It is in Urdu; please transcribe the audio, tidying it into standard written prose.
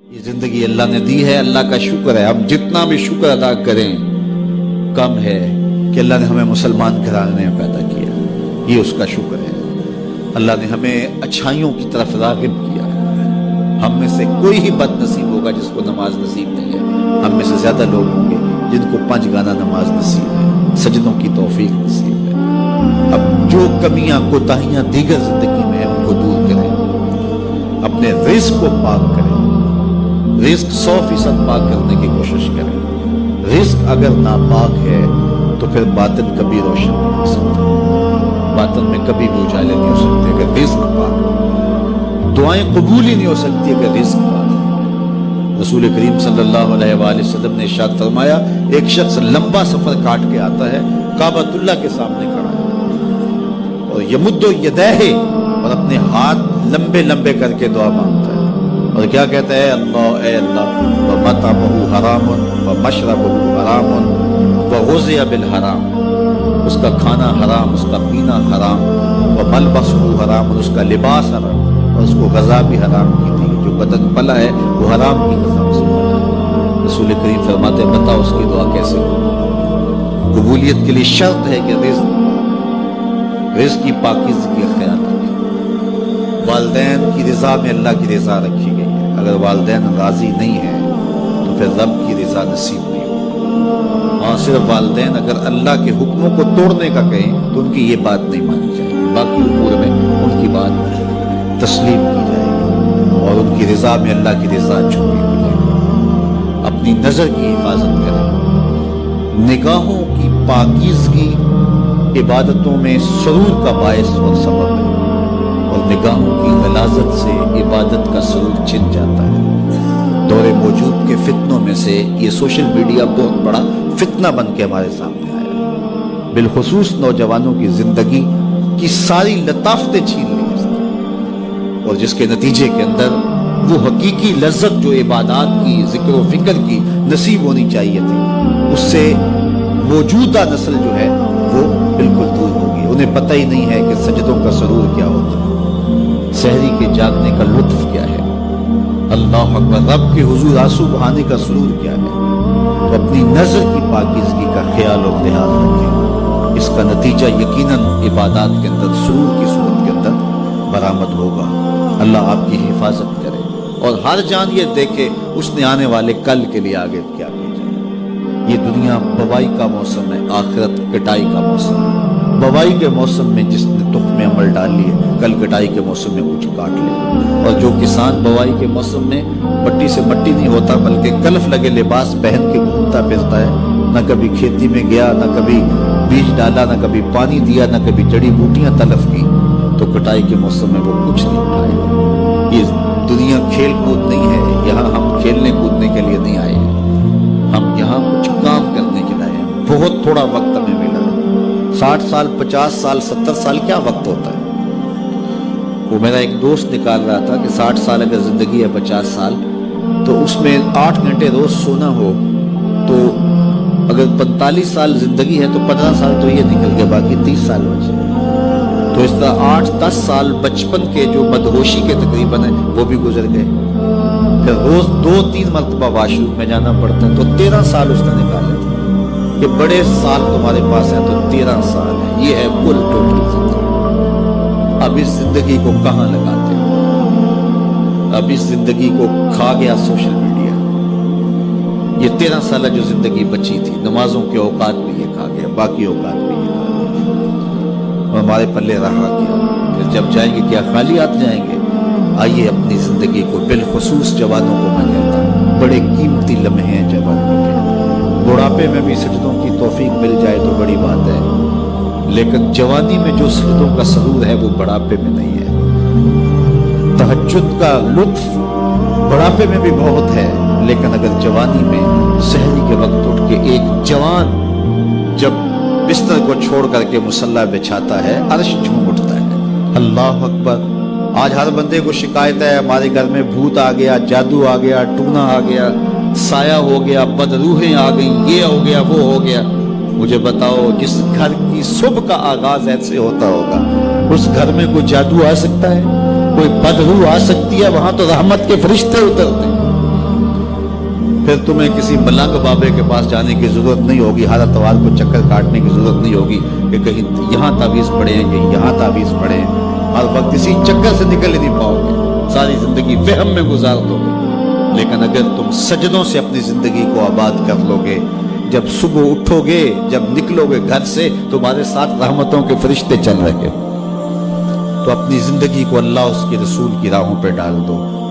یہ زندگی اللہ نے دی ہے، اللہ کا شکر ہے. ہم جتنا بھی شکر ادا کریں کم ہے کہ اللہ نے ہمیں مسلمان گھرانے میں پیدا کیا. یہ اس کا شکر ہے. اللہ نے ہمیں اچھائیوں کی طرف راغب کیا. ہم میں سے کوئی ہی بد نصیب ہوگا جس کو نماز نصیب نہیں ہے. ہم میں سے زیادہ لوگ ہوں گے جن کو 5 گانا نماز نصیب ہے، سجدوں کی توفیق نصیب ہے. اب جو کمیاں کوتاہیاں دیگر زندگی میں ہیں ان کو دور کریں، اپنے رزق کو پاک کریں. رزق 100% پاک کرنے کی کوشش کریں. رزق اگر ناپاک ہے تو پھر باطن کبھی روشن نہیں ہو سکتا، باطن میں کبھی بھی اجالے نہیں ہو سکتے اگر رزق پاک. دعائیں قبول ہی نہیں ہو سکتی اگر رزق پاک. رسول کریم صلی اللہ علیہ وآلہ وسلم نے ارشاد فرمایا، ایک شخص لمبا سفر کاٹ کے آتا ہے، کعبۃ اللہ کے سامنے کھڑا ہے اور یمد یدیہ، اور اپنے ہاتھ لمبے لمبے کر کے دعا مانگتا ہے اور کیا کہتا ہے؟ اللہ، اے اللہ، وَمَطْعَمُهُ حَرَامٌ وَمَشْرَبُهُ حَرَامٌ وَغُذِّيَ بِالْحَرَامِ. اس کا کھانا حرام، اس کا پینا حرام. وَمَلْبَسُهُ حَرَامٌ، اس کا لباس حرام، اور اس کو غذا بھی حرام کی تھی. جو بدن پلا ہے وہ حرام کی غذا سے پلا ہے. رسول کریم فرماتے ہیں بتاؤ اس کی دعا کیسے ہو؟ قبولیت کے لیے شرط ہے کہ رزق کی پاکیزگی کا خیال رکھیں. والدین کی رضا میں اللہ کی رضا رکھی گئی ہے. اگر والدین راضی نہیں ہیں تو پھر رب کی رضا نصیب نہیں ہوگی. اور صرف والدین اگر اللہ کے حکموں کو توڑنے کا کہیں تو ان کی یہ بات نہیں مانی جائے گی. باقی امور میں ان کی بات تسلیم کی جائے گی اور ان کی رضا میں اللہ کی رضا چھپی ہو جائے گی. اپنی نظر کی حفاظت کریں. نگاہوں کی پاکیزگی عبادتوں میں سرور کا باعث اور سبب ہے، اور نگاہوں کی غلاظت سے عبادت کا سرور چھن جاتا ہے. دور موجود کے فتنوں میں سے یہ سوشل میڈیا بہت بڑا فتنہ بن کے ہمارے سامنے آیا. بالخصوص نوجوانوں کی زندگی کی ساری لطافتیں چھین لی اس نے، اور جس کے نتیجے کے اندر وہ حقیقی لذت جو عبادات کی، ذکر و فکر کی نصیب ہونی چاہیے تھی، اس سے موجودہ نسل جو ہے وہ بالکل دور ہوگی. انہیں پتہ ہی نہیں ہے کہ سجدوں کا سرور کیا ہوتا ہے، سحری کے جاگنے کا لطف کیا ہے، اللہ اکبر، رب کے حضور آنسو بہانے کا سرور کیا ہے. تو اپنی نظر کی پاکیزگی کا خیال و لحاظ رکھیں. اس کا نتیجہ یقیناً عبادات کے اندر سرور کی صورت کے اندر برآمد ہوگا. اللہ آپ کی حفاظت کرے اور ہر جان یہ دیکھے اس نے آنے والے کل کے لیے آگے کیا بھیجا ہے. یہ دنیا بوائی کا موسم ہے، آخرت کٹائی کا موسم ہے. بوائی کے موسم میں جس نے تخم عمل ڈال لیے، کل کٹائی کے موسم میں کچھ کاٹ لے. اور جو کسان بوائی کے موسم میں مٹی سے مٹی نہیں ہوتا بلکہ کلف لگے لباس پہن کے گھومتا پھرتا ہے، نہ کبھی کھیتی میں گیا، نہ کبھی بیج ڈالا، نہ کبھی پانی دیا، نہ کبھی جڑی بوٹیاں تلف کی، تو کٹائی کے موسم میں وہ کچھ نہیں اٹھائے گا. یہ دنیا کھیل کود نہیں ہے. یہاں ہم کھیلنے کودنے کے لیے نہیں آئے ہیں، ہم یہاں کچھ کام کرنے کے لیے آئے ہیں. بہت تھوڑا وقت ہمیں ملا ہے. 60 سال، 50 سال، 70 سال کیا وقت ہوتا ہے؟ وہ میرا ایک دوست نکال رہا تھا کہ 60 سال اگر زندگی ہے، 50 سال، تو اس میں 8 گھنٹے روز سونا ہو تو اگر 45 سال زندگی ہے تو 15 سال تو یہ نکل گئے، باقی 30 سال بچے. تو اس طرح 8-10 سال بچپن کے جو مدہوشی کے تقریباً ہیں وہ بھی گزر گئے. پھر روز 2-3 مرتبہ واش روم میں جانا پڑتا ہے، تو 13 سال اس نے نکالے تھے. کہ بڑے سال تمہارے پاس ہیں تو 13 سال ہے. یہ ہے کل ٹوٹل زندگی. اب اس زندگی کو کہاں لگاتے ہیں؟ اب اس زندگی کو کھا گیا سوشل میڈیا. یہ 13 سالہ جو زندگی بچی تھی، نمازوں کے اوقات بھی یہ کھا گیا، باقی اوقات بھی یہ کھا گیا. اور ہمارے پلے رہا کیا؟ پھر جب جائیں گے کیا خالی ہاتھ جائیں گے؟ آئیے اپنی زندگی کو، بالخصوص جوانوں کو میں کہتا ہوں، بڑے قیمتی لمحے ہیں جوانوں کے. بڑھاپے میں بھی سجدوں کی توفیق مل جائے تو بڑی بات ہے، لیکن جوانی میں جو سجدوں کا سرور ہے وہ بڑھاپے میں نہیں ہے. تہجد کا لطف بڑھاپے میں بھی بہت ہے، لیکن اگر جوانی میں سحری کے وقت اٹھ کے ایک جوان جب بستر کو چھوڑ کر کے مصلی بچھاتا ہے، عرش جھوم اٹھتا ہے. اللہ اکبر. آج ہر بندے کو شکایت ہے ہمارے گھر میں بھوت آ گیا، جادو آ گیا، ٹونا آ گیا، سایہ ہو گیا، بدروحیں آ گئیں، یہ ہو گیا، وہ ہو گیا. مجھے بتاؤ، جس گھر کی صبح کا آغاز ایسے ہوتا ہوگا اس گھر میں کوئی جادو آ سکتا ہے؟ کوئی بدروح آ سکتی ہے؟ وہاں تو رحمت کے فرشتے اترتے ہیں. پھر تمہیں کسی ملنگ بابے کے پاس جانے کی ضرورت نہیں ہوگی، ہر اتوار کو چکر کاٹنے کی ضرورت نہیں ہوگی کہ کہیں یہاں تعویذ پڑھیں کہیں یہاں تعویذ پڑھیں، ہر وقت اسی چکر سے نکل ہی نہیں پاؤ گے، ساری زندگی وہم میں گزار دو گے۔ لیکن اگر تم سجدوں سے اپنی زندگی کو آباد کر لو گے، جب صبح اٹھو گے، جب نکلو گے گھر سے، تمہارے ساتھ رحمتوں کے فرشتے چل رہے، تو اپنی زندگی کو اللہ اس کے رسول کی راہوں پہ ڈال دو۔